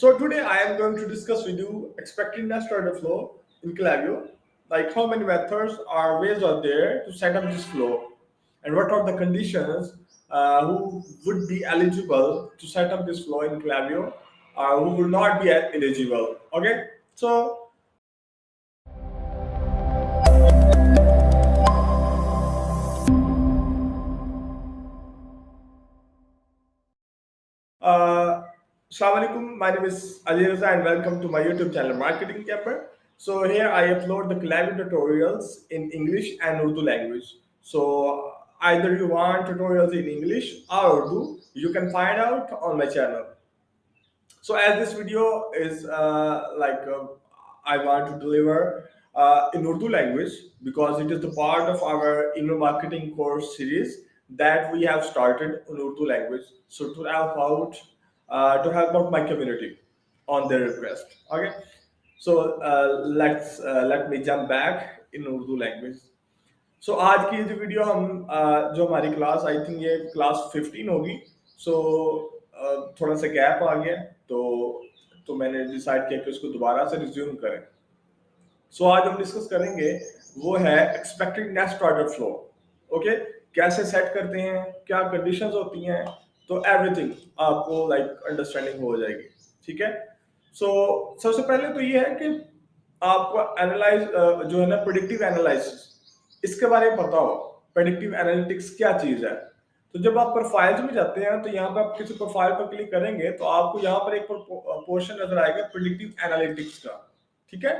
So today I am going to discuss with you expected nest order flow in Klaviyo, like how many methods or ways are there to set up this flow, and what are the conditions who would be eligible to set up this flow in Klaviyo, or who will not be eligible. Okay, so Uh, Assalamu alaikum. My name is Ali Raza and welcome to my YouTube channel Marketing Camper. So here I upload the Klaviyo tutorials in English and Urdu language. So either you want tutorials in English or Urdu, you can find out on my channel. So as this video is I want to deliver in Urdu language because it is the part of our email marketing course series that we have started in Urdu language. So to help out my community on their request. Okay. So let me jump back in Urdu language. सो आज की जो video हम जो हमारी class I think ये class 15 होगी. सो थोड़ा सा गैप आ गया तो मैंने डिसाइड किया कि उसको दोबारा से रिज्यूम करें. सो आज हम डिस्कस करेंगे वो है expected next order flow. Okay, कैसे सेट करते हैं, क्या कंडीशंस होती हैं, तो एवरीथिंग आपको लाइक अंडरस्टैंडिंग हो जाएगी. ठीक है. सो सबसे पहले तो ये है कि आपको एनालाइज जो है ना प्रेडिक्टिव एनालिसिस इसके बारे में पता हो. प्रेडिक्टिव एनालिटिक्स क्या चीज है. तो जब आप प्रोफाइल्स में जाते हैं तो यहाँ पे आप किसी प्रोफाइल पर क्लिक करेंगे तो आपको यहाँ पर एक पोर्शन नजर आएगा प्रेडिक्टिव एनालिटिक्स का. ठीक है.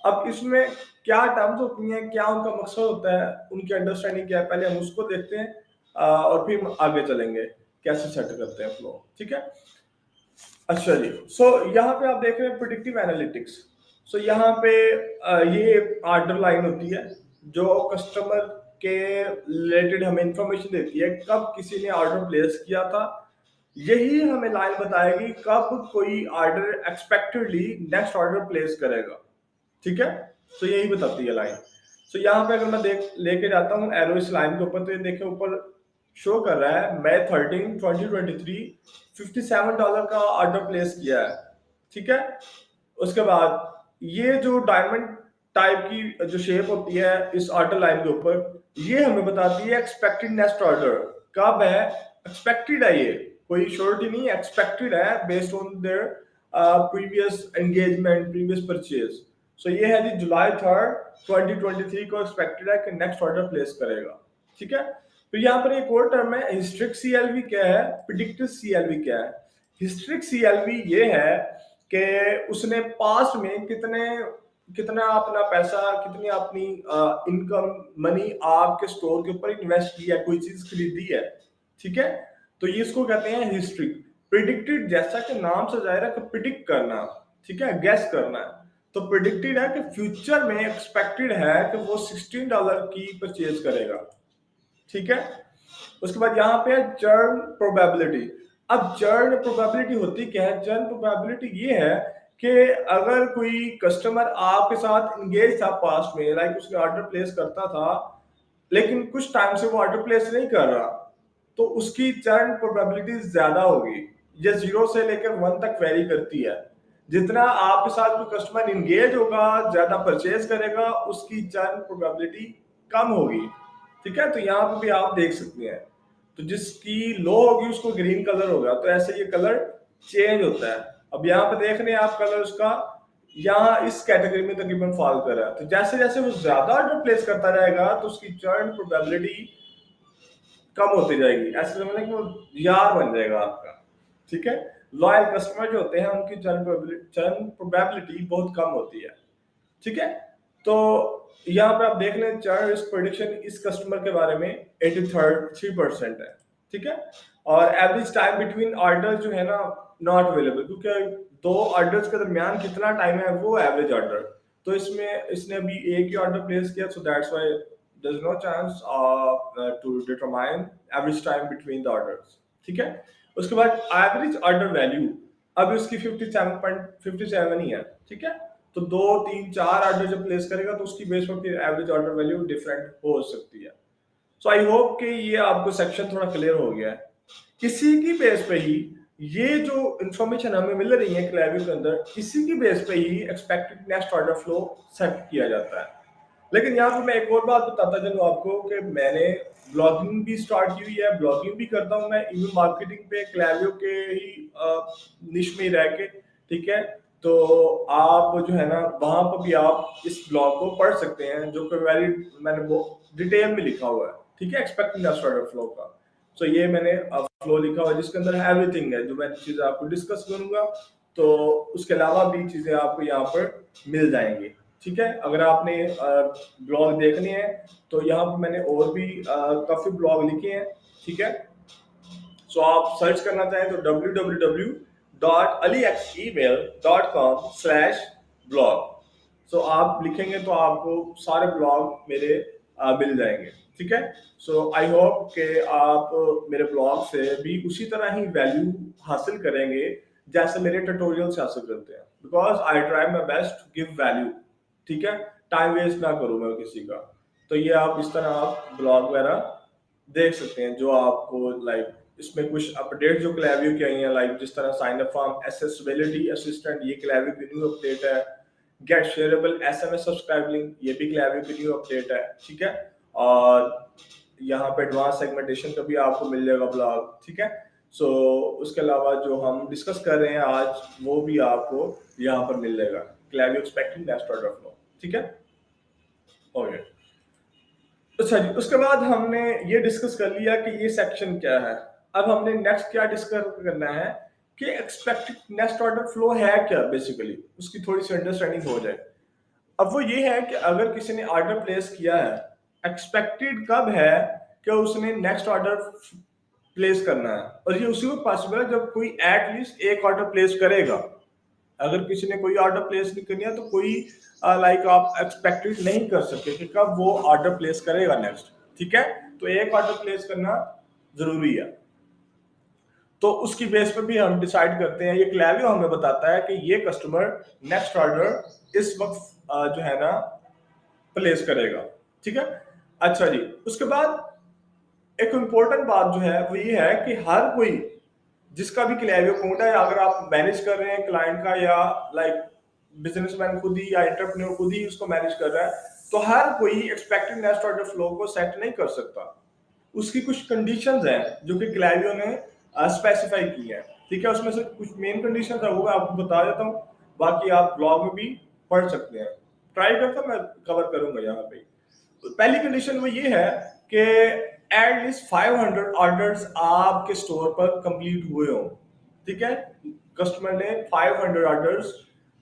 अब इसमें क्या टर्म्स होती हैं, क्या उनका मकसद होता है, उनकी अंडरस्टैंडिंग क्या है, पहले हम उसको देखते हैं और फिर आगे चलेंगे कैसे सेट करते हैं फ्लो. ठीक है. अच्छा जी. सो यहाँ पे आप देख रहे हैं प्रेडिक्टिव एनालिटिक्स. सो यहाँ पे ये ऑर्डर लाइन होती है जो कस्टमर के रिलेटेड हमें इंफॉर्मेशन देती है कब किसी ने ऑर्डर प्लेस किया था. यही हमें लाइन बताएगी कब कोई order expectedly next order place करेगा. ठीक है. तो यही बताती है लाइन. तो यहाँ पे अगर मैं लेके जाता हूँ एरो इस लाइन के ऊपर तो ये देखें ऊपर शो कर रहा है May 13, 2023 $57 का ऑर्डर प्लेस किया है. ठीक है. उसके बाद ये जो डायमंड टाइप की जो शेप होती है इस ऑर्डर लाइन के ऊपर ये हमें बताती है एक्सपेक्टेड नेक्स्ट ऑर्डर कब है. एक्सपेक्टेड है, ये कोई श्योरिटी नहीं है, एक्सपेक्टेड है based on their previous engagement, previous purchase. So ये है जी जुलाई 3, 2023 को एक्सपेक्टेड है कि नेक्स्ट ऑर्डर प्लेस करेगा. ठीक है. तो यहाँ पर एक और टर्म है हिस्ट्रिक सीएलवी क्या है, प्रेडिक्टिव सीएलवी क्या है. हिस्ट्रिक सीएलवी ये है कि उसने पास्ट में कितना अपना पैसा, कितनी अपनी इनकम मनी आपके स्टोर के ऊपर इन्वेस्ट किया, कोई चीज खरीदी है. ठीक है. तो ये इसको कहते हैं हिस्ट्रिक. प्रिडिक्टेड जैसा कि नाम से जाहिर है कि प्रिडिक्ट करना. ठीक है, गेस करना है. तो प्रिडिक्टेड है कि फ्यूचर में एक्सपेक्टेड है कि वो $16 की परचेज करेगा. ठीक है. उसके बाद यहाँ पे है चर्न प्रोबेबिलिटी. अब चर्न प्रोबेबिलिटी होती क्या है. चर्न प्रोबेबिलिटी ये है कि अगर कोई कस्टमर आपके साथ इंगेज था पास्ट में, लाइक उसने ऑर्डर प्लेस करता था लेकिन कुछ टाइम से वो ऑर्डर प्लेस नहीं कर रहा, तो उसकी चर्न प्रोबेबिलिटी ज्यादा होगी. ये 0 से लेकर 1 तक वेरी करती है. जितना आपके साथ कोई कस्टमर इंगेज होगा, ज्यादा परचेज करेगा, उसकी चर्न प्रोबेबिलिटी कम होगी. ठीक है. तो यहाँ पे भी आप देख सकते हैं. तो जिसकी लो होगी उसको ग्रीन कलर होगा. तो ऐसे ये कलर चेंज होता है. अब यहाँ पे देख रहे हैं आप कलर उसका यहाँ इस कैटेगरी में तकरीबन फॉल कर रहा है. तो जैसे जैसे वो ज्यादा ऑर्डर प्लेस करता रहेगा तो उसकी चर्न प्रोबेबिलिटी कम होती जाएगी. ऐसे समझना कि वो यार बन जाएगा आपका. ठीक है. लॉयल कस्टमर जो होते हैं उनकी चर्न प्रोबेबिलिटी बहुत कम होती है. ठीक है. तो यहाँ पे आप देख लें चर्न रिस्क प्रेडिक्शन इस कस्टमर के बारे में 83% है. ठीक है. और एवरेज टाइम बिटवीन ऑर्डर जो है ना नॉट अवेलेबल, क्योंकि दो ऑर्डर्स के दरमियान कितना टाइम है वो एवरेज ऑर्डर. तो इसमें इसने अभी एक ही ऑर्डर प्लेस किया, so that's why there is no chance to determine average time between the orders. ठीक है. उसके बाद एवरेज ऑर्डर वैल्यू अभी उसकी 57 ही है. ठीक है. तो 2, 3, 4 ऑर्डर जब प्लेस करेगा तो उसकी बेस पर फिर एवरेज ऑर्डर वैल्यू डिफरेंट हो सकती है. सो आई होप कि ये आपको सेक्शन थोड़ा क्लियर हो गया है. इसी की बेस पे ही ये जो इंफॉर्मेशन हमें मिल रही है क्लैवियो के अंदर, इसी की बेस पे ही expected next order flow set किया जाता है। लेकिन यहाँ पे मैं एक और बात बताता चलूँ आपको कि मैंने ब्लॉगिंग भी स्टार्ट की हुई है, ब्लॉगिंग भी करता हूँ मैं ईमेल मार्केटिंग पे क्लैवियो के ही निश में ही रह के, ठीक है। तो आप जो है ना वहां पर भी आप इस ब्लॉग को पढ़ सकते हैं, जो कि वेरी मैंने वो डिटेल में लिखा हुआ है, ठीक है, एक्सपेक्टिंग नेक्स्ट ऑर्डर फ्लो का। सो ये मैंने फ्लो लिखा हुआ है जिसके अंदर एवरीथिंग है, जो मैं चीजें आपको डिस्कस करूंगा। तो उसके अलावा भी चीजें आपको यहाँ पर मिल जाएंगी, ठीक है। अगर आपने ब्लॉग देखने हैं तो यहाँ पर मैंने और भी काफी ब्लॉग लिखे हैं, ठीक है। सो आप सर्च करना चाहें तो www.aliexemail.com/blog। सो आप लिखेंगे तो आपको सारे ब्लॉग मेरे मिल जाएंगे, ठीक है। सो आई होप कि आप मेरे ब्लॉग से भी उसी तरह ही वैल्यू हासिल करेंगे जैसे मेरे ट्यूटोरियल से हासिल करते हैं, because I try my best to give value, ठीक है। टाइम वेस्ट ना करूं मैं किसी का। तो ये आप इस तरह आप ब्लॉग वगैरह देख सकते हैं जो आपको लाइक इसमें कुछ अपडेट जो क्लैवियो की आई हैं, लाइक जिस तरह sign up form accessibility assistant, ये क्लैवियो की न्यू अपडेट है। Get shareable SMS subscribe link, ये भी क्लैवियो की न्यू अपडेट है, ठीक है। और यहाँ पे एडवांस सेगमेंटेशन का भी आपको मिल जाएगा ब्लॉग, ठीक है। सो उसके अलावा जो हम डिस्कस कर रहे हैं आज वो भी आपको यहाँ पर मिल जाएगा, क्लैवियो एक्सपेक्टिंग नेक्स्ट ऑर्डर फ्लो, ठीक है। ओके, अच्छा जी, उसके बाद हमने ये डिस्कस कर लिया कि ये सेक्शन क्या है। अब हमने नेक्स्ट क्या डिस्कस करना है कि एक्सपेक्टेड नेक्स्ट ऑर्डर फ्लो है क्या, बेसिकली उसकी थोड़ी सी अंडरस्टैंडिंग हो जाए। अब वो ये है कि अगर किसी ने ऑर्डर प्लेस किया है, एक्सपेक्टेड कब है कि उसने नेक्स्ट ऑर्डर प्लेस करना है, और ये उसी वक्त पॉसिबल है जब कोई एटलीस्ट एक ऑर्डर प्लेस करेगा। अगर किसी ने कोई ऑर्डर प्लेस नहीं करनी है तो कोई लाइक आप एक्सपेक्टेड नहीं कर सकते कि कब वो ऑर्डर प्लेस करेगा नेक्स्ट, ठीक है। तो एक ऑर्डर प्लेस करना जरूरी है, तो उसकी बेस पे भी हम डिसाइड करते हैं। ये क्लैवियो हमें बताता है कि ये कस्टमर नेक्स्ट ऑर्डर इस वक्त जो है ना प्लेस करेगा, ठीक है। अच्छा जी, उसके बाद एक इम्पोर्टेंट बात जो है वो ये है कि हर कोई जिसका भी क्लैवियो अकाउंट है, अगर आप मैनेज कर रहे हैं क्लाइंट का, या लाइक बिजनेसमैन खुद ही या एंटरप्रेन्योर खुद ही उसको मैनेज कर रहा है, तो हर कोई एक्सपेक्टेड नेक्स्ट ऑर्डर फ्लो को सेट नहीं कर सकता। उसकी कुछ कंडीशंस हैं जो कि क्लैवियो ने स्पेसिफाई की है, ठीक है। उसमें से कुछ मेन कंडीशंस है वो मैं आपको बता देता हूँ, बाकी आप ब्लॉग में भी पढ़ सकते हैं। ट्राई करता मैं कवर करूंगा यहाँ पे। तो पहली कंडीशन वो ये है कि एटलीस्ट 500 ऑर्डर्स आपके स्टोर पर कंप्लीट हुए हो, ठीक है। कस्टमर ने 500 ऑर्डर्स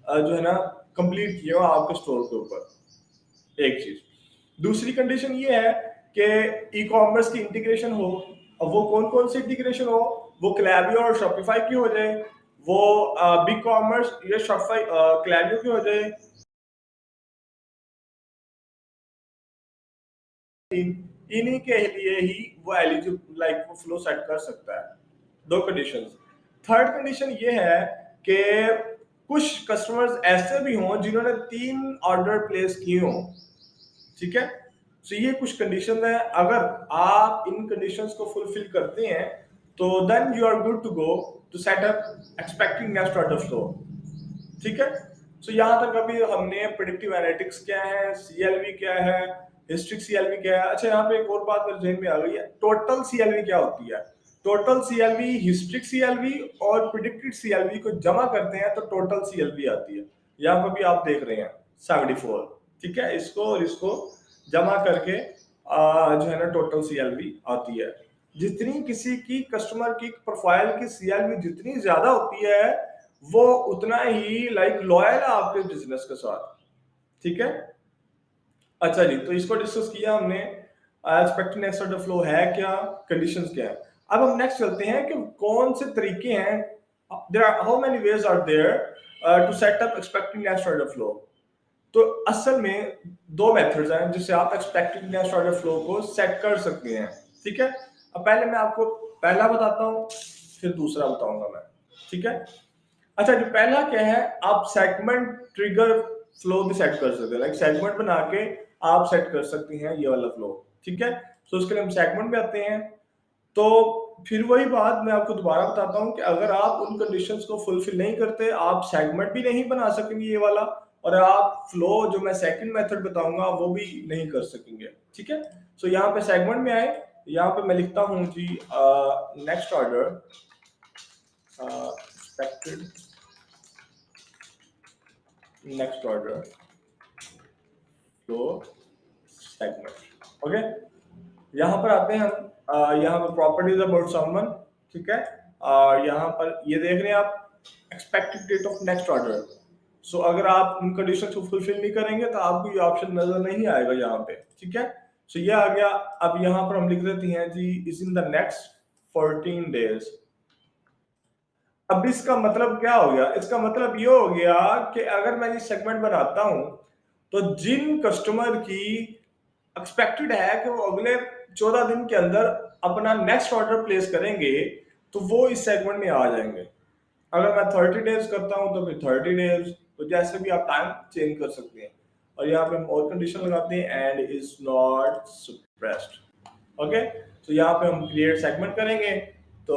जो है ना कंप्लीट किए हो आपके स्टोर के ऊपर, एक चीज। दूसरी कंडीशन ये है कि ई कॉमर्स की इंटीग्रेशन हो। अब वो कौन कौन सी इंटीग्रेशन हो, वो क्लैवियो और शॉपिफाई की हो जाए, वो बिग कॉमर्स या शॉपिफाई क्लैवियो की हो जाए, इन्हीं के लिए ही वो एलिजिबल लाइक वो फ्लो सेट कर सकता है। दो कंडीशंस। थर्ड कंडीशन ये है कि कुछ कस्टमर्स ऐसे भी हों जिन्होंने 3 ऑर्डर प्लेस किए हों, ठीक है। सो ये कुछ कंडीशन है, अगर आप इन कंडीशंस को फुलफिल करते हैं तो then you are good to go to set up expecting next order flow, ठीक है। सो यहाँ तक अभी हमने प्रिडिक्टिव एनालिटिक्स क्या है, सीएलवी क्या है, हिस्ट्रिक सीएलवी क्या है। अच्छा, यहाँ पे एक और बात मेरे जहन में आ गई है, टोटल सीएलवी क्या होती है। टोटल सीएलवी हिस्ट्रिक सीएलवी और प्रिडिक्टेड सीएलवी को जमा करते हैं तो टोटल सीएलवी आती है। यहाँ पर भी आप देख रहे हैं 74, ठीक है। इसको और इसको जमा करके जो है ना टोटल सीएलवी आती है। जितनी किसी की कस्टमर की प्रोफाइल की सीएलवी जितनी ज्यादा होती है, वो उतना ही लाइक लॉयल है आपके बिजनेस के साथ, ठीक है। अच्छा जी, तो इसको डिस्कस किया हमने, एक्सपेक्टेड नेक्स्ट ऑर्डर फ्लो है क्या, कंडीशंस क्या है। अब हम नेक्स्ट चलते हैं कि कौन से तरीके हैं, there are how many ways are there to set up expected next order flow. तो असल में 2 मेथड्स हैं जिससे आप एक्सपेक्टेड नेक्स्ट ऑर्डर फ्लो को सेट कर सकते हैं, ठीक है। अब पहले मैं आपको पहला बताता हूँ, फिर दूसरा बताऊंगा मैं, ठीक है। अच्छा, जो पहला क्या है, आप सेगमेंट ट्रिगर फ्लो भी सेट कर सकते हैं, लाइक सेगमेंट बना के आप सेट कर सकते हैं ये वाला फ्लो, ठीक है। तो उसके लिए हम सेगमेंट में आते हैं। तो फिर वही बात मैं आपको दोबारा बताता हूँ कि अगर आप उन कंडीशंस को फुलफिल नहीं करते, आप सेगमेंट भी नहीं बना सकेंगे ये वाला, और आप फ्लो जो मैं सेकंड मेथड बताऊंगा वो भी नहीं कर सकेंगे। ठीक है, सो यहाँ पे सेगमेंट में आए, यहाँ पे मैं लिखता हूँ जी next order expected next order flow segment. Okay, यहाँ पर आते हैं हम, यहाँ पर प्रॉपर्टीज अबाउट समवन। ठीक है, यहाँ पर ये देख रहे हैं आप expected date of next order. So अगर आप उन कंडीशन को फुलफिल नहीं करेंगे तो आपको ये ऑप्शन नजर नहीं आएगा यहाँ पे। ठीक है, सो ये आ गया। अब यहाँ पर हम लिख देते हैं जी is in the next 14 days. अब इसका मतलब क्या हो गया? इसका मतलब ये हो गया कि अगर मैं ये सेगमेंट बनाता हूं तो जिन कस्टमर की एक्सपेक्टेड है कि वो अगले 14 दिन के अंदर अपना नेक्स्ट ऑर्डर प्लेस करेंगे तो वो इस सेगमेंट में आ जाएंगे। अगर मैं 30 डेज करता हूं तो फिर 30 डेज, तो जैसे भी आप टाइम चेंज कर सकते हैं। और यहाँ पे हम और कंडीशन लगाते हैं and is not suppressed. Okay, तो यहाँ पे हम क्रिएट सेगमेंट करेंगे तो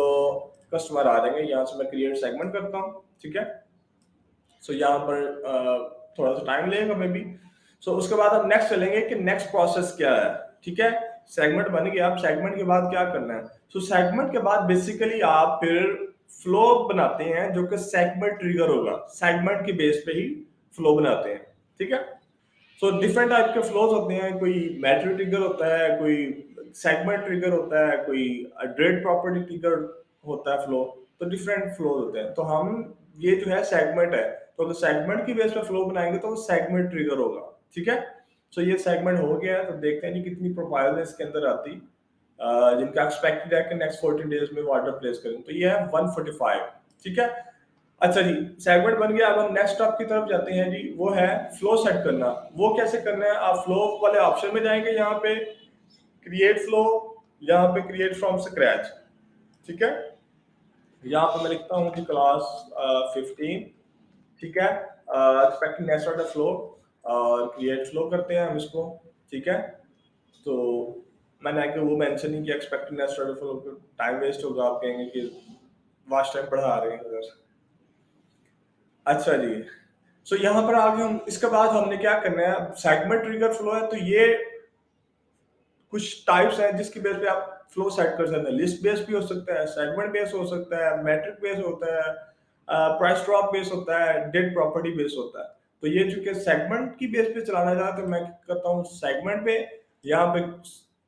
कस्टमर आ जाएंगे। यहाँ से मैं क्रिएट सेगमेंट करता हूँ। ठीक है, सो यहाँ पर थोड़ा सा टाइम लेगा मे बी। सो उसके बाद हम नेक्स्ट चलेंगे कि नेक्स्ट प्रोसेस क्या है। ठीक है, सेगमेंट बन गया। अब सेगमेंट के बाद क्या करना है? सो सेगमेंट के बाद बेसिकली आप फिर फ्लो बनाते हैं जो कि सेगमेंट ट्रिगर होगा। सेगमेंट के बेस पे ही फ्लो बनाते हैं। ठीक है, सो डिफरेंट टाइप के फ्लोज होते हैं। कोई मैट्रिक ट्रिगर होता है, कोई सेगमेंट ट्रिगर होता है, कोई ड्रेड प्रॉपर्टी ट्रिगर होता है फ्लो। तो डिफरेंट फ्लो होते हैं। तो हम ये जो है सेगमेंट है, तो अगर सेगमेंट की बेस पे फ्लो बनाएंगे तो वो सेगमेंट ट्रिगर होगा। ठीक है, सो ये सेगमेंट हो गया है। तो देखते हैं जी कितनी प्रोफाइल है इसके अंदर आती, जिनका एक्सपेक्टेड है कि नेक्स्ट 14 डेज में वो ऑर्डर प्लेस करें। तो ये है 145। ठीक है, अच्छा जी, सेगमेंट बन गया। अब हम नेक्स्ट स्टेप की तरफ जाते हैं जी, वो है फ्लो सेट करना। वो कैसे करना है? आप फ्लो वाले ऑप्शन में जाएंगे, यहाँ पे क्रिएट फ्लो, यहाँ पे क्रिएट फ्रॉम स्क्रैच। ठीक है, यहाँ पे मैं लिखता हूँ जी क्लास 15। ठीक है, एक्सपेक्टिंग नेक्स्ट ऑर्डर फ्लो और क्रिएट फ्लो करते हैं हम इसको। ठीक है, तो मैंने आगे वो मेंशन नहीं किया expecting next order flow, time waste होगा, आप कहेंगे कि वास्ट टाइम बढ़ा रहे हैं उधर। अच्छा जी, सो यहाँ पर आगे हम इसके बाद हमने क्या करना है? सेगमेंट ट्रिगर फ्लो है, तो ये कुछ टाइप्स हैं जिसकी बेस पे आप फ्लो सेट कर सकते हैं। लिस्ट बेस भी हो सकता है, सेगमेंट बेस हो सकता है, मैट्रिक बेस होता है, प्राइस ड्रॉप बेस होता है, डेट प्रॉपर्टी बेस होता है। तो ये चूंकि सेगमेंट की बेस पे चलाना चाहता तो मैं करता हूँ सेगमेंट पे। यहाँ पे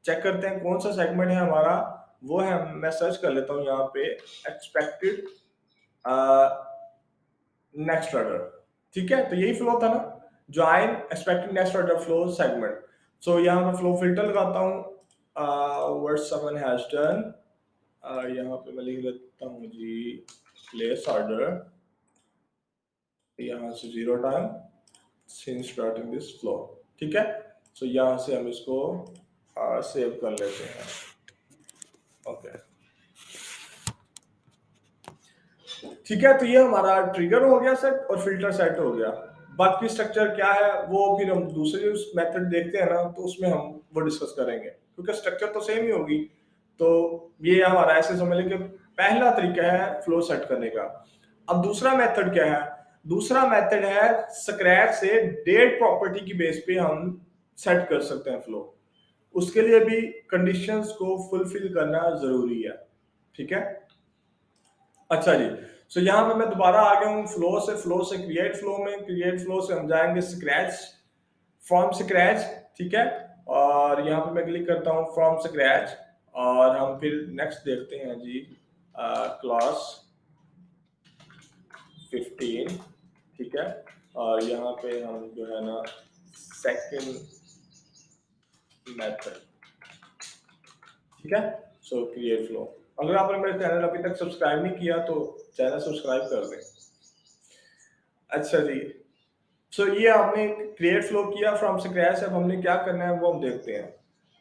चेक करते हैं कौन सा सेगमेंट है हमारा, वो है, मैं सर्च कर लेता हूँ यहाँ पे एक्सपेक्टेड नेक्स्ट ऑर्डर। ठीक है, तो यही फ्लो था ना, join expecting next order flow segment. So यहाँ पे फ्लो फिल्टर लगाता हूँ व्हाट समवन हैज डन। यहाँ पे मैं लिख लेता हूँ जी प्लेस ऑर्डर, यहाँ से 0 time since starting this flow. ठीक है, सो यहाँ से हम इसको सेव कर लेते हैं। ओके, ठीक है, तो ये हमारा ट्रिगर हो गया सेट और फिल्टर सेट हो गया। बाकी स्ट्रक्चर क्या है वो फिर हम दूसरे मेथड देखते हैं ना, तो उसमें हम वो डिस्कस करेंगे, क्योंकि स्ट्रक्चर तो सेम ही होगी। तो ये हमारा ऐसे समझ लें कि पहला तरीका है फ्लो सेट करने का। अब दूसरा मेथड क्या है? दूसरा मेथड है स्क्रैच से डेट प्रॉपर्टी की बेस पे हम सेट कर सकते हैं फ्लो। उसके लिए भी कंडीशंस को फुलफिल करना जरूरी है। ठीक है, अच्छा जी, सो यहाँ पे मैं दोबारा आ गया हूँ फ्लो से क्रिएट फ्लो में। क्रिएट फ्लो से हम जाएंगे स्क्रैच, फ्रॉम स्क्रैच। ठीक है, और यहाँ पे मैं क्लिक करता हूँ फ्रॉम स्क्रैच, और हम फिर नेक्स्ट देखते हैं जी क्लास 15। ठीक है, और यहाँ पे हम जो है ना सेकंड मेथड। ठीक है, सो क्रिएट फ्लो। अगर आपने मेरे चैनल अभी तक सब्सक्राइब नहीं किया तो चैनल सब्सक्राइब कर दें। अच्छा जी, सो ये आपने क्रिएट फ्लो किया फ्रॉम स्क्रैच। अब हमने क्या करना है वो हम देखते हैं।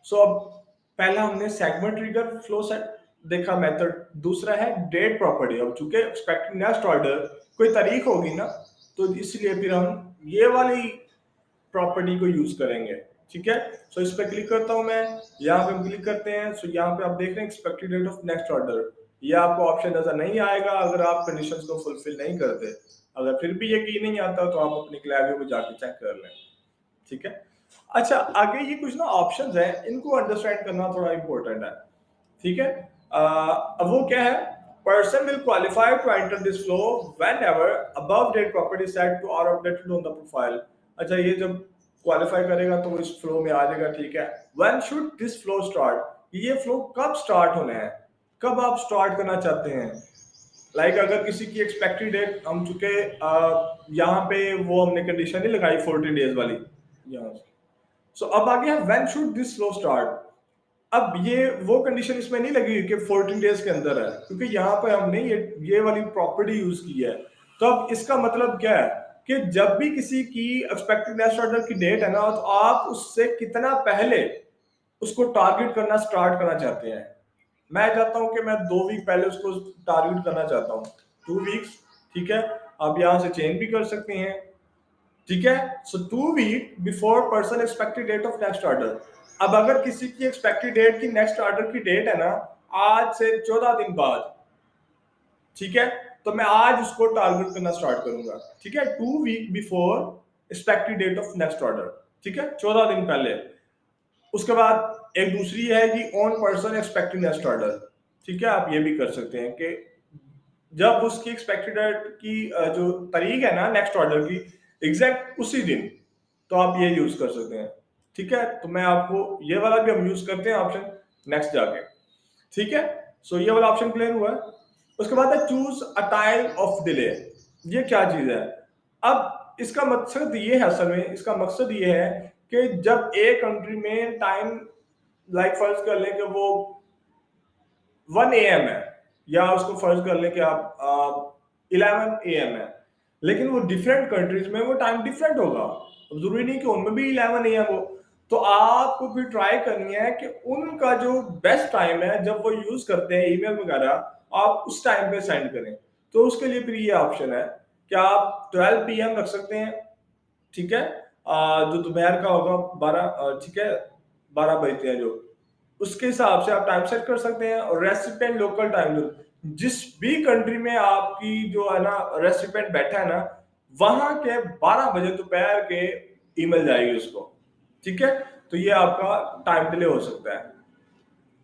सो अब पहला हमने सेगमेंट ट्रिगर फ्लो सेट देखा मेथड, दूसरा है डेट प्रॉपर्टी। अब चूंकि एक्सपेक्टेड नेक्स्ट ऑर्डर कोई तारीख होगी ना, तो इसलिए फिर हम ये वाली प्रॉपर्टी को यूज करेंगे। ठीक है। सो इस पर क्लिक करता हूं मैं, यहाँ पे हम क्लिक करते हैं। सो यहाँ पे आप देख रहे हैं expected date of next order, ये आपको ऑप्शन नजर नहीं आएगा अगर आप कंडीशंस को फुलफिल नहीं करते। अगर फिर भी यकीन नहीं आता तो आप अपने क्लैवियो में जाके चेक कर लें, ठीक है। अच्छा, आगे ये कुछ ना ऑप्शंस हैं, इनको अंडरस्टैंड करना थोड़ा इंपॉर्टेंट है, ठीक है। अब वो क्या है, person will qualify to enter this flow whenever above date property set to or updated on the profile. अच्छा, ये जब क्वालिफाई करेगा तो वो इस फ्लो में आ जाएगा, ठीक है। When should this flow start, ये फ्लो कब स्टार्ट होना है, कब आप स्टार्ट करना चाहते हैं। अगर किसी की एक्सपेक्टेड डेट हम चुके, यहाँ पे वो हमने कंडीशन नहीं लगाई 14 डेज वाली यहाँ से। सो अब आगे है when should this flow start. अब ये वो कंडीशन इसमें नहीं लगी कि 14 डेज के अंदर है, क्योंकि यहाँ पे हमने ये वाली प्रॉपर्टी यूज की है। तो अब इसका मतलब क्या है कि जब भी किसी की एक्सपेक्टेड नेक्स्ट ऑर्डर की डेट है ना, तो आप उससे कितना पहले उसको टारगेट करना स्टार्ट करना चाहते हैं। मैं चाहता हूं कि मैं 2 वीक पहले उसको टारगेट करना चाहता हूं, 2 वीक्स, ठीक है। आप यहां से चेंज भी कर सकते हैं, ठीक है। So 2 week before person expected date of next order. अब अगर किसी की एक्सपेक्टेड डेट की नेक्स्ट ऑर्डर की डेट है ना आज से 14 दिन बाद, ठीक है, तो मैं आज उसको टारगेट करना स्टार्ट करूंगा, ठीक है। 2 week before expected date of next order, ठीक है, 14 दिन पहले। उसके बाद एक दूसरी है कि on person expected next order, ठीक है। आप ये भी कर सकते हैं कि जब उसकी एक्सपेक्टेड डेट की जो तारीख है ना नेक्स्ट ऑर्डर की, एग्जैक्ट उसी दिन, तो आप ये यूज कर सकते हैं, ठीक है। तो मैं आपको ये वाला भी हम यूज करते हैं ऑप्शन नेक्स्ट जाके, ठीक है। सो ये वाला ऑप्शन क्लियर हुआ है। उसके बाद है choose a time of delay. ये क्या चीज है, अब इसका मकसद ये है, असल में इसका मकसद ये है कि जब एक कंट्री में टाइम, फर्ज कर लें कि वो 1 AM है, या उसको फर्ज कर लें कि आप 11 AM है, लेकिन वो डिफरेंट कंट्रीज में वो टाइम डिफरेंट होगा। अब जरूरी नहीं कि उनमें भी 11 AM हो। तो आपको फिर ट्राई करनी है कि उनका जो बेस्ट टाइम है जब वो यूज करते हैं ईमेल वगैरह, आप उस टाइम पे सेंड करें। तो उसके लिए फिर ये ऑप्शन है कि आप 12 PM रख सकते हैं, ठीक है। जो दोपहर का होगा 12, ठीक है, 12 बजते हैं जो, उसके हिसाब से आप टाइम सेट कर सकते हैं। और रेसिपेंट लोकल टाइम जोन, जिस भी कंट्री में आपकी जो है ना रेसिपेंट बैठा है ना, वहां के 12 बजे दोपहर के ईमेल जाएगी उसको, ठीक है। तो ये आपका टाइम डिले हो सकता है।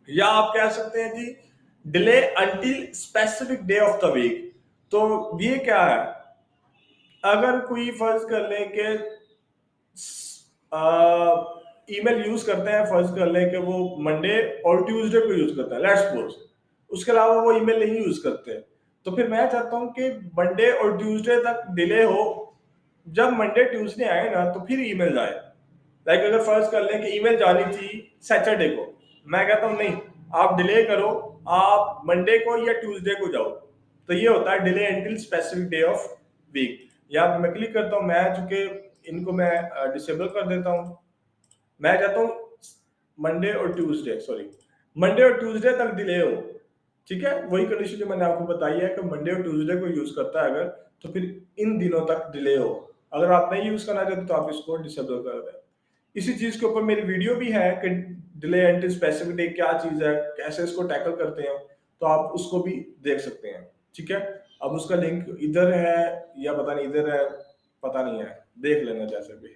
या आप कह सकते हैं जी delay until specific day of the week. तो ये क्या है, अगर कोई फर्ज कर लें कि ईमेल यूज करते हैं, फर्ज कर लें कि वो मंडे और ट्यूसडे को यूज करता है, लेट्स सपोज, उसके अलावा वो ईमेल नहीं यूज करते, तो फिर मैं चाहता हूं कि मंडे और ट्यूसडे तक डिले हो। जब मंडे ट्यूसडे आए ना तो फिर ईमेल जाए। अगर फर्ज कर लें कि ईमेल जानी थी सैटरडे को, मैं कहता हूं नहीं, आप डिले करो, आप मंडे को या ट्यूसडे को जाओ। तो ये होता है delay until specific day of week. यहाँ पे मैं क्लिक करता हूँ, मैं चूंकि इनको मैं डिसेबल कर देता हूँ। मैं चाहता हूँ मंडे और ट्यूसडे, सॉरी, मंडे और ट्यूसडे तक डिले हो, ठीक है। वही कंडीशन जो मैंने आपको बताई है कि मंडे और ट्यूसडे को यूज करता है अगर, तो फिर इन दिनों तक डिले हो। अगर आप नहीं यूज करना चाहते तो आप इसको डिसेबल कर दें। इसी चीज के ऊपर मेरी वीडियो भी है कि डिले एंटिल स्पेसिफिक डे क्या चीज है, कैसे इसको टैकल करते हैं, तो आप उसको भी देख सकते हैं, ठीक है। अब उसका लिंक इधर है या पता नहीं इधर है, पता नहीं है, देख लेना जैसे भी।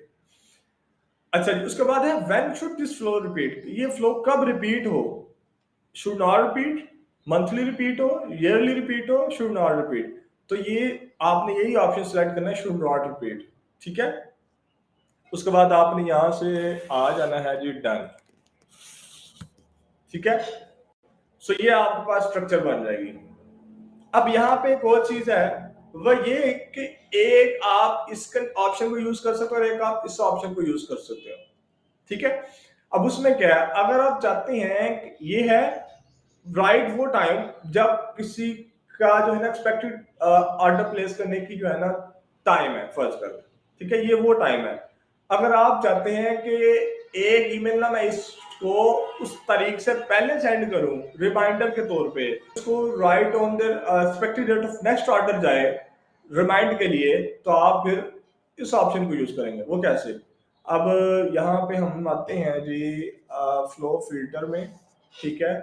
अच्छा जी, उसके बाद है when should this flow repeat. ये फ्लो कब रिपीट हो, should not repeat, monthly repeat हो, ईयरली रिपीट हो, शुड नॉट रिपीट। तो ये आपने यही ऑप्शन सेलेक्ट करना है, शुड नॉट रिपीट, ठीक है। उसके बाद आपने यहां से आ जाना है जी डन, ठीक है। सो ये आपके पास स्ट्रक्चर बन जाएगी। अब यहाँ पे एक और चीज है, वह ये कि एक आप इस ऑप्शन को यूज कर सकते हो और एक आप इस ऑप्शन को यूज कर सकते हो, ठीक है। अब उसमें क्या है, अगर आप चाहते हैं, ये है राइट वो टाइम जब किसी का जो है ना एक्सपेक्टेड ऑर्डर प्लेस करने की जो है ना टाइम है, फर्ज कर, ठीक है, ये वो टाइम है। अगर आप चाहते हैं कि एक ईमेल ना मैं इसको उस तारीख से पहले सेंड करूं रिमाइंडर के तौर पे, उसको right on the expected date of next order जाए रिमाइंड के लिए, तो आप फिर इस ऑप्शन को यूज करेंगे। वो कैसे, अब यहाँ पे हम आते हैं जी फ्लो फिल्टर में, ठीक है।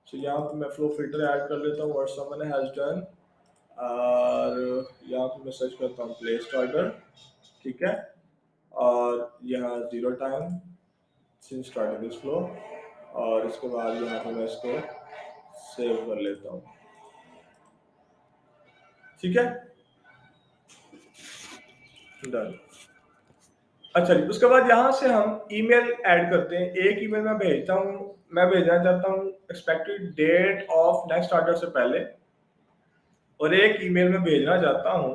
तो यहाँ पे मैं फ्लो फिल्टर ऐड कर लेता हूँ, व्हाट समवन हैज डन, और यहाँ पे मैं सर्च करता हूँ प्लेस्ड ऑर्डर, ठीक है। और यहाँ zero time since starting this flow, और इसके बाद यहाँ पे मैं इसको सेव कर लेता हूँ, ठीक है, डन। अच्छा जी, उसके बाद यहाँ से हम ईमेल ऐड करते हैं। एक ईमेल मैं भेजता हूँ, मैं भेजना चाहता हूँ expected date of next order से पहले, और एक ईमेल में भेजना चाहता हूँ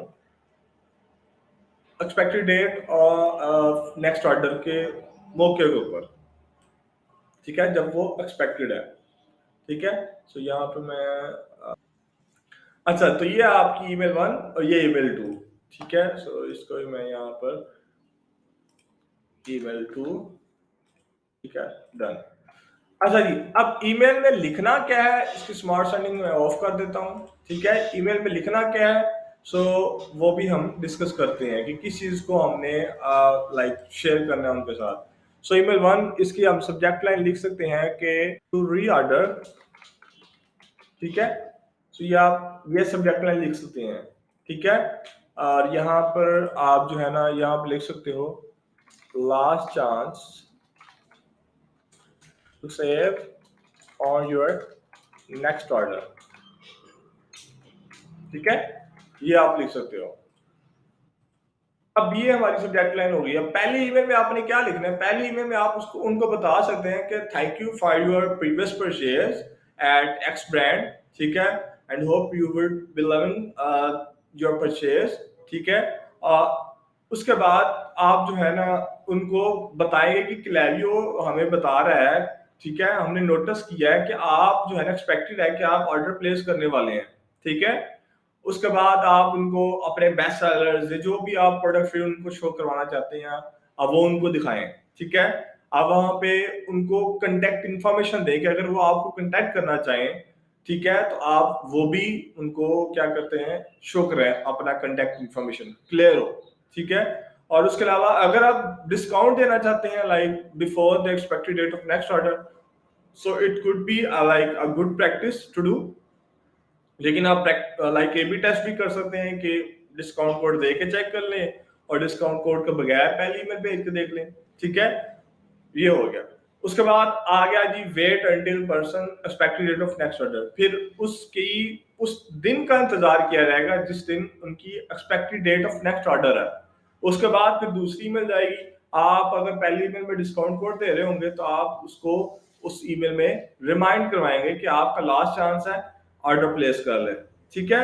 एक्सपेक्टेड डेट और नेक्स्ट ऑर्डर के मौके के ऊपर, ठीक है, जब वो एक्सपेक्टेड है, ठीक है। तो यहाँ पे मैं अच्छा, तो ये आपकी ईमेल 1 और ये ईमेल 2, ठीक है। सो इसको भी मैं यहाँ पर ईमेल 2, ठीक है, डन। अच्छा जी, अब ईमेल में लिखना क्या है, इसकी स्मार्ट सेंडिंग में ऑफ कर देता हूँ, ठीक है। ईमेल में लिखना क्या है, सो वो भी हम डिस्कस करते हैं कि किस चीज को हमने लाइक शेयर करना है उनके साथ। सो ईमेल 1, इसकी हम सब्जेक्ट लाइन लिख सकते हैं कि टू री ऑर्डर, ठीक है। तो ये आप ये सब्जेक्ट लाइन लिख सकते हैं, ठीक है। और यहाँ पर आप जो है ना, यहाँ पर लिख सकते हो last chance to save on your next order, ठीक है, ये आप लिख सकते हो। अब ये हमारी सब्जेक्ट लाइन हो गई। अब पहले ईमेल में आपने क्या लिखना है, पहले ईमेल में आप उसको उनको बता सकते हैं कि thank you for your previous purchase at X brand, ठीक है, and hope you will be loving your purchase, ठीक है। और उसके बाद आप जो है ना उनको बताएंगे कि क्लैरियो हमें बता रहा है, ठीक है, हमने नोटिस किया है कि आप जो है ना एक्सपेक्टेड है कि आप ऑर्डर प्लेस करने वाले हैं, ठीक है। उसके बाद आप उनको अपने बेस्ट सेलर्स जो भी आप प्रोडक्ट फिर उनको शो करवाना चाहते हैं, अब वो उनको दिखाएं, ठीक है। अब वहां पे उनको कंटेक्ट इंफॉर्मेशन दें कि अगर वो आपको कंटेक्ट करना चाहें, ठीक है, तो आप वो भी उनको क्या करते हैं, शो करें अपना कंटेक्ट इंफॉर्मेशन क्लियर हो, ठीक है। और उसके अलावा अगर आप डिस्काउंट देना चाहते हैं like before the expected date of next order, so it could be like a good practice to do. लेकिन आप लाइक ए बी टेस्ट भी कर सकते हैं कि डिस्काउंट कोड दे के चेक कर लें और डिस्काउंट कोड के बगैर पहली ईमेल भेज के देख लें, ठीक है। ये हो गया। उसके बाद आ गया जी wait until person expected date of next order, फिर उसकी उस दिन का इंतजार किया जाएगा जिस दिन उनकी expected date of next order है। उसके बाद फिर दूसरी ईमेल जाएगी। आप अगर पहली ईमेल में डिस्काउंट कोड दे रहे होंगे तो आप उसको उस ईमेल में रिमाइंड करवाएंगे कि आपका लास्ट चांस है, ऑर्डर प्लेस कर ले, ठीक है।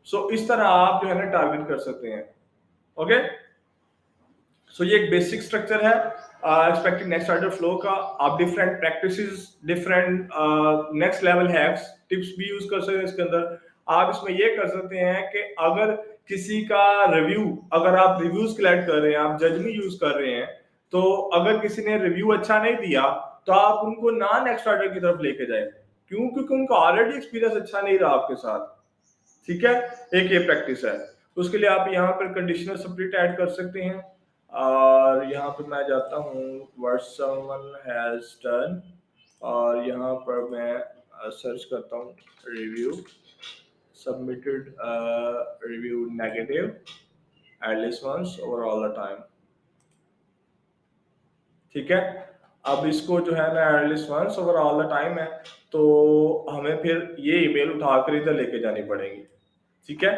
सो इस तरह आप जो है ना टारगेट कर सकते हैं, ओके। सो ये एक बेसिक स्ट्रक्चर है एक्सपेक्टेड नेक्स्ट ऑर्डर फ्लो का। आप different practices, different next level hacks, tips भी यूज कर सकते हैं इसके अंदर। आप इसमें ये कर सकते हैं कि अगर किसी का रिव्यू, अगर आप रिव्यूज कलेक्ट कर रहे हैं, आप जजनी यूज कर रहे हैं, तो अगर किसी ने रिव्यू अच्छा नहीं दिया तो आप उनको ना नेक्स्ट ऑर्डर की तरफ लेके जाए, क्यों, क्योंकि उनका ऑलरेडी एक्सपीरियंस अच्छा नहीं रहा आपके साथ, ठीक है। एक ये प्रैक्टिस है। तो उसके लिए आप यहाँ पर कंडीशनल स्प्लिट ऐड कर सकते हैं, और यहाँ पे मैं जाता हूँ व्हाट समवन हैज डन, और यहाँ पर मैं सर्च करता हूँ review submitted, review negative at least once over all the time, ठीक है। अब इसको जो है ना at least once over all the time है, तो हमें फिर ये ईमेल उठाकर इधर लेके जानी पड़ेगी, ठीक है।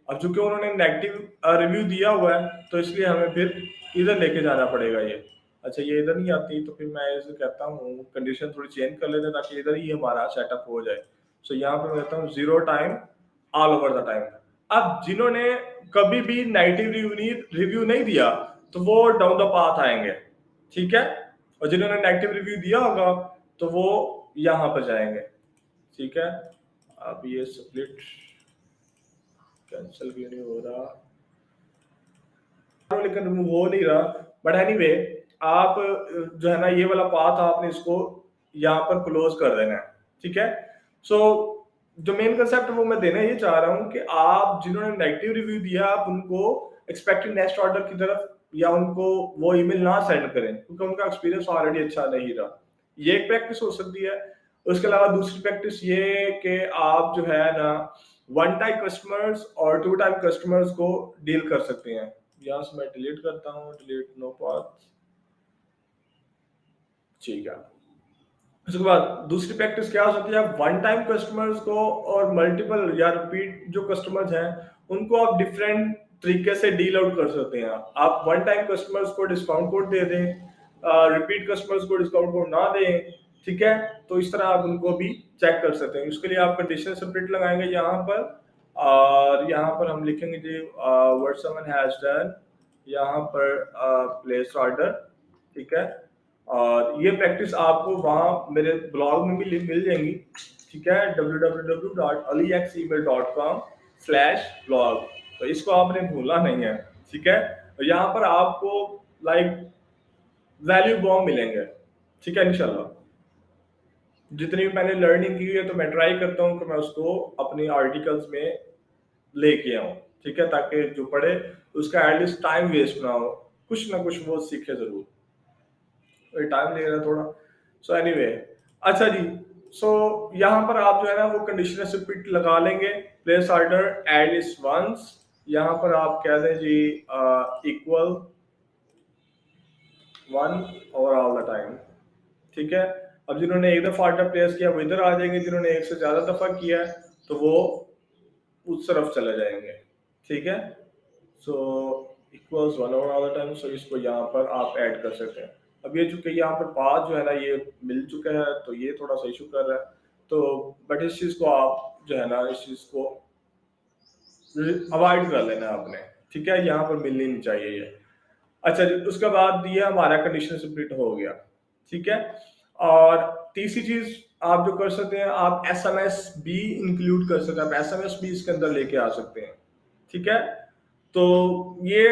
अब चूंकि उन्होंने नेगेटिव रिव्यू दिया हुआ है तो इसलिए हमें फिर इधर लेके जाना पड़ेगा ये। अच्छा, ये इधर नहीं आती तो फिर मैं इसे कहता हूँ कंडीशन थोड़ी चेंज कर लेते हैं ताकि इधर ही हमारा सेटअप हो जाए। सो यहाँ पे मैं कहता हूँ zero time all over the time. अब जिन्होंने कभी भी नेगेटिव रिव्यू नहीं दिया तो वो डाउन द पाथ आएंगे, ठीक है। और जिन्होंने नेगेटिव रिव्यू दिया होगा तो वो यहाँ पर जाएंगे, ठीक है। अब ये स्प्लिट कैंसिल भी नहीं हो रहा, लेकिन रिमूव हो नहीं रहा, बट एनीवे आप जो है ना ये वाला पाथ आपने इसको यहाँ पर क्लोज कर देना है, ठीक है। सो जो मेन कंसेप्ट वो मैं देना ये चाह रहा हूँ कि आप जिन्होंने नेगेटिव रिव्यू दिया आप उनको एक्सपेक्टेड नेक्स्ट ऑर्डर की तरफ या उनको वो ईमेल ना सेंड करें क्योंकि उनका एक्सपीरियंस ऑलरेडी अच्छा नहीं रहा। ये एक प्रैक्टिस हो सकती है। उसके अलावा दूसरी प्रैक्टिस ये कि आप जो है ना वन टाइम कस्टमर्स और टू टाइम कस्टमर्स को डील कर सकते हैं। यहाँ से मैं डिलीट करता हूँ, डिलीट नो पाथ, ठीक है। उसके बाद दूसरी प्रैक्टिस क्या हो सकती है, आप वन टाइम कस्टमर्स को और मल्टीपल या रिपीट जो कस्टमर्स हैं उनको आप डिफरेंट तरीके से डील आउट कर सकते हैं। आप वन टाइम कस्टमर्स को डिस्काउंट कोड दे दें, रिपीट कस्टमर्स को डिस्काउंट कोड ना दें, ठीक है। तो इस तरह आप उनको भी चेक कर सकते हैं। उसके लिए आप कंडीशन सेपरेट लगाएंगे यहाँ पर, और यहाँ पर हम लिखेंगे जी व्हाट समवन हैज डन, यहाँ पर प्लेस ऑर्डर, ठीक है। और ये प्रैक्टिस आपको वहाँ मेरे ब्लॉग में भी मिल जाएंगी, ठीक है, www.aliexemail.com/blog। तो इसको आपने भूलना नहीं है, ठीक है। तो यहाँ पर आपको लाइक वैल्यू बॉम्ब मिलेंगे, ठीक है, इंशाल्लाह। जितनी भी मैंने लर्निंग की है तो मैं ट्राई करता हूँ कि मैं उसको अपनी आर्टिकल्स में लेके आऊँ, ठीक है, ताकि जो पढ़े उसका एटलीस्ट टाइम वेस्ट ना हो, कुछ ना कुछ वो सीखे जरूर। टाइम ले रहा है थोड़ा, सो एनीवे, अच्छा जी। सो यहाँ पर आप जो है ना वो कंडीशनल स्पिट लगा लेंगे, प्लेस ऑर्डर एड इस वंस, यहाँ पर आप कह दें जी equal one over all the time, ठीक है। अब जिन्होंने एक दफा ऑर्डर प्लेस किया वो इधर आ जाएंगे, जिन्होंने एक से ज्यादा दफा किया है तो वो उस तरफ चले जाएंगे, ठीक है। So equals one over all the time, so इसको यहाँ पर आप ऐड कर सकते हैं। अब ये चूंकि यहाँ पर पाथ जो है ना ये मिल चुका है तो ये थोड़ा सा इशू कर रहा है, तो बट इस चीज को आप जो है ना इस चीज को अवॉइड कर लेना है आपने, ठीक है, यहाँ पर मिलनी नहीं चाहिए ये। अच्छा जी, उसके बाद ये हमारा कंडीशन स्प्लिट हो गया, ठीक है। और तीसरी चीज आप जो कर सकते हैं, आप एसएमएस भी इंक्लूड कर सकते हैं, आप एसएमएस भी इसके अंदर लेके आ सकते हैं, ठीक है। तो ये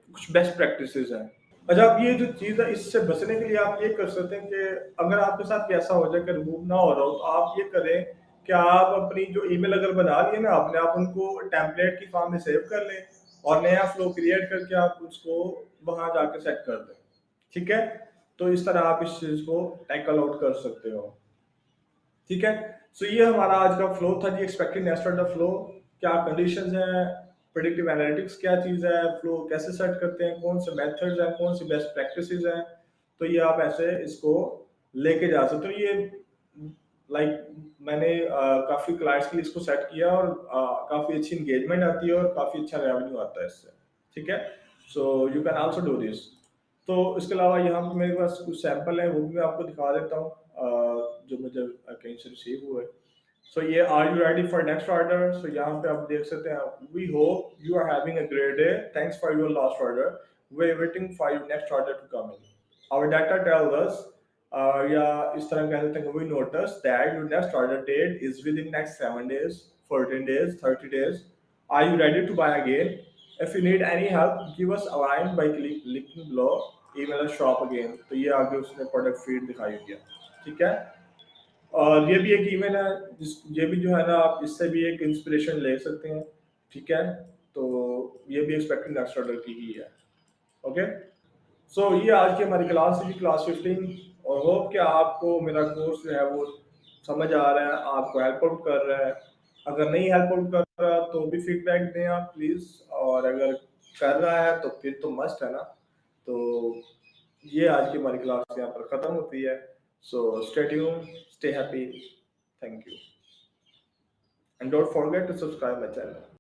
कुछ बेस्ट प्रैक्टिसेस हैं। अच्छा, अब ये जो चीज है इससे बचने के लिए आप ये कर सकते हैं कि अगर आपके साथ ऐसा हो जाए कि रिमूव ना हो रहा हो तो आप ये करें कि आप अपनी जो ईमेल अगर बना लिए ना आपने, आप उनको टेम्पलेट की फॉर्म में सेव कर लें और नया फ्लो क्रिएट करके आप उसको वहां जाके सेट कर दें, ठीक है। तो इस तरह आप इस चीज को टैकल आउट कर सकते हो, ठीक है। सो ये हमारा आज का फ्लो था जी, एक्सपेक्टेड नेक्स्ट ऑर्डर फ्लो, क्या कंडीशंस हैं, प्रेडिक्टिव एनालिटिक्स क्या चीज़ है, फ्लो कैसे सेट करते हैं, कौन से मेथड्स हैं, कौन सी बेस्ट प्रैक्टिसेस हैं। तो ये आप ऐसे इसको लेके जा सकते हो। ये लाइक मैंने काफ़ी क्लाइंट्स के लिए इसको सेट किया और काफ़ी अच्छी इंगेजमेंट आती है और काफ़ी अच्छा रेवेन्यू आता है इससे, ठीक है। So you can also do this. तो इसके अलावा यहाँ पे मेरे पास कुछ सैंपल है, वो भी मैं आपको दिखा देता हूँ जो मुझे कहीं से रिसीव हुए। सो ये are you ready for next order, so यहाँ पे आप देख सकते हैं, we hope you are having a great day, thanks for your last order, we are waiting for your next order to come in, our data tells us, या इस तरह कह सकते हैं, we notice that your next order date is within next 7 days, 14 days, 30 days, are you ready to buy again, if you need any help give us a line by clicking below, email us shop again। तो ये आगे उसने product feed दिखाई दिया, ठीक है। और ये भी एक ईमेल है जिस ये भी जो है ना आप इससे भी एक इंस्पिरेशन ले सकते हैं, ठीक है। तो ये भी एक्सपेक्टेड नेक्स्ट ऑर्डर की ही है, ओके। सो ये आज की हमारी क्लास थी, क्लास 15, और होप कि आपको मेरा कोर्स जो है वो समझ आ रहा है, आपको हेल्प आउट कर रहा है। अगर नहीं हेल्प आउट कर रहा तो भी फीडबैक दें आप प्लीज़, और अगर कर रहा है तो फिर तो मस्त है ना। तो ये आज की हमारी क्लास यहाँ पर ख़त्म होती है। So stay tuned, stay happy, thank you, and don't forget to subscribe my channel.